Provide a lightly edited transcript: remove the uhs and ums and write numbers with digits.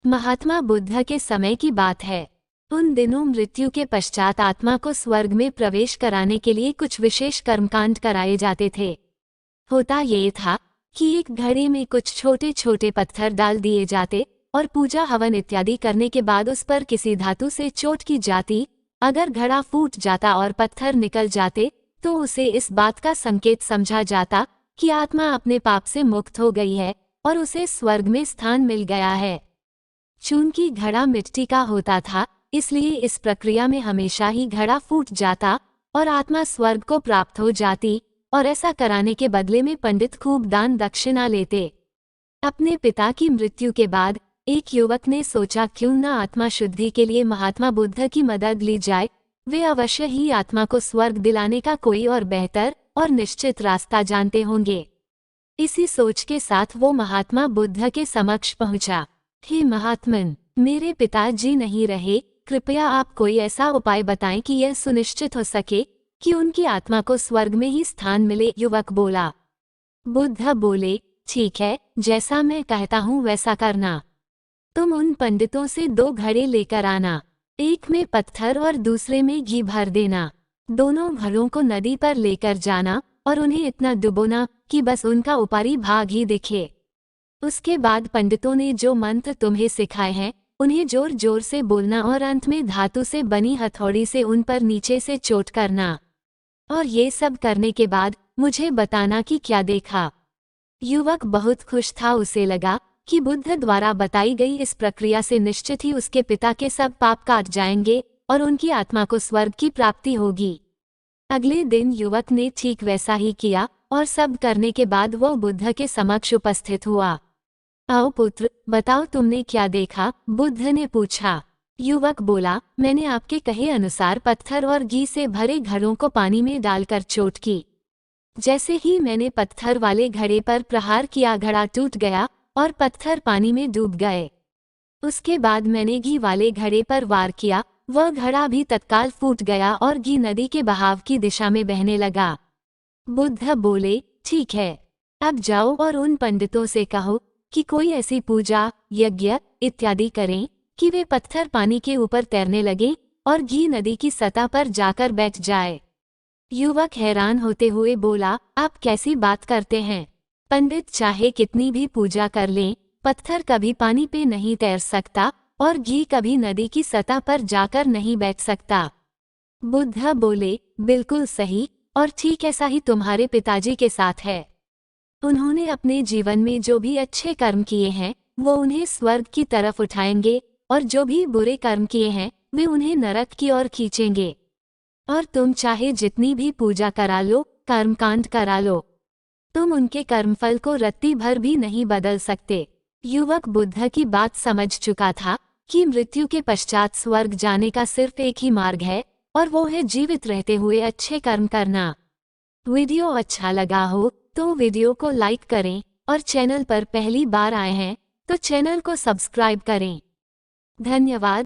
महात्मा बुद्ध के समय की बात है। उन दिनों मृत्यु के पश्चात आत्मा को स्वर्ग में प्रवेश कराने के लिए कुछ विशेष कर्मकांड कराए जाते थे। होता ये था कि एक घड़े में कुछ छोटे छोटे पत्थर डाल दिए जाते और पूजा हवन इत्यादि करने के बाद उस पर किसी धातु से चोट की जाती। अगर घड़ा फूट जाता और पत्थर निकल जाते तो उसे इस बात का संकेत समझा जाता कि आत्मा अपने पाप से मुक्त हो गई है और उसे स्वर्ग में स्थान मिल गया है। चूंकि घड़ा मिट्टी का होता था, इसलिए इस प्रक्रिया में हमेशा ही घड़ा फूट जाता और आत्मा स्वर्ग को प्राप्त हो जाती, और ऐसा कराने के बदले में पंडित खूब दान दक्षिणा लेते। अपने पिता की मृत्यु के बाद एक युवक ने सोचा क्यों न आत्मा शुद्धि के लिए महात्मा बुद्ध की मदद ली जाए। वे अवश्य ही आत्मा को स्वर्ग दिलाने का कोई और बेहतर और निश्चित रास्ता जानते होंगे। इसी सोच के साथ वो महात्मा बुद्ध के समक्ष पहुंचा। हे महात्मन, मेरे पिताजी नहीं रहे, कृपया आप कोई ऐसा उपाय बताएं कि यह सुनिश्चित हो सके कि उनकी आत्मा को स्वर्ग में ही स्थान मिले। युवक बोला। बुद्ध बोले, ठीक है, जैसा मैं कहता हूँ वैसा करना। तुम उन पंडितों से 2 घड़े लेकर आना, एक में पत्थर और दूसरे में घी भर देना। दोनों घड़ों को नदी पर लेकर जाना और उन्हें इतना डुबोना कि बस उनका ऊपरी भाग ही दिखे। उसके बाद पंडितों ने जो मंत्र तुम्हें सिखाए हैं उन्हें जोर जोर से बोलना और अंत में धातु से बनी हथौड़ी से उन पर नीचे से चोट करना। और ये सब करने के बाद मुझे बताना कि क्या देखा। युवक बहुत खुश था। उसे लगा कि बुद्ध द्वारा बताई गई इस प्रक्रिया से निश्चित ही उसके पिता के सब पाप काट जाएंगे और उनकी आत्मा को स्वर्ग की प्राप्ति होगी। अगले दिन युवक ने ठीक वैसा ही किया और सब करने के बाद वो बुद्ध के समक्ष उपस्थित हुआ। आओ पुत्र, बताओ तुमने क्या देखा? बुद्ध ने पूछा। युवक बोला, मैंने आपके कहे अनुसार पत्थर और घी से भरे घड़ों को पानी में डालकर चोट की। जैसे ही मैंने पत्थर वाले घड़े पर प्रहार किया, घड़ा टूट गया और पत्थर पानी में डूब गए। उसके बाद मैंने घी वाले घड़े पर वार किया, वह घड़ा भी तत्काल फूट गया और घी नदी के बहाव की दिशा में बहने लगा। बुद्ध बोले, ठीक है, अब जाओ और उन पंडितों से कहो कि कोई ऐसी पूजा यज्ञ इत्यादि करें कि वे पत्थर पानी के ऊपर तैरने लगे और घी नदी की सतह पर जाकर बैठ जाए। युवक हैरान होते हुए बोला, आप कैसी बात करते हैं? पंडित चाहे कितनी भी पूजा कर लें, पत्थर कभी पानी पे नहीं तैर सकता और घी कभी नदी की सतह पर जाकर नहीं बैठ सकता। बुद्ध बोले, बिल्कुल सही, और ठीक ऐसा ही तुम्हारे पिताजी के साथ है। उन्होंने अपने जीवन में जो भी अच्छे कर्म किए हैं वो उन्हें स्वर्ग की तरफ उठाएंगे, और जो भी बुरे कर्म किए हैं वे उन्हें नरक की ओर खींचेंगे। और तुम चाहे जितनी भी पूजा करा लो, कर्मकांड करा लो, तुम उनके कर्मफल को रत्ती भर भी नहीं बदल सकते। युवक बुद्ध की बात समझ चुका था कि मृत्यु के पश्चात स्वर्ग जाने का सिर्फ एक ही मार्ग है, और वो है जीवित रहते हुए अच्छे कर्म करना। वीडियो अच्छा लगा हो तो वीडियो को लाइक करें, और चैनल पर पहली बार आए हैं तो चैनल को सब्सक्राइब करें। धन्यवाद।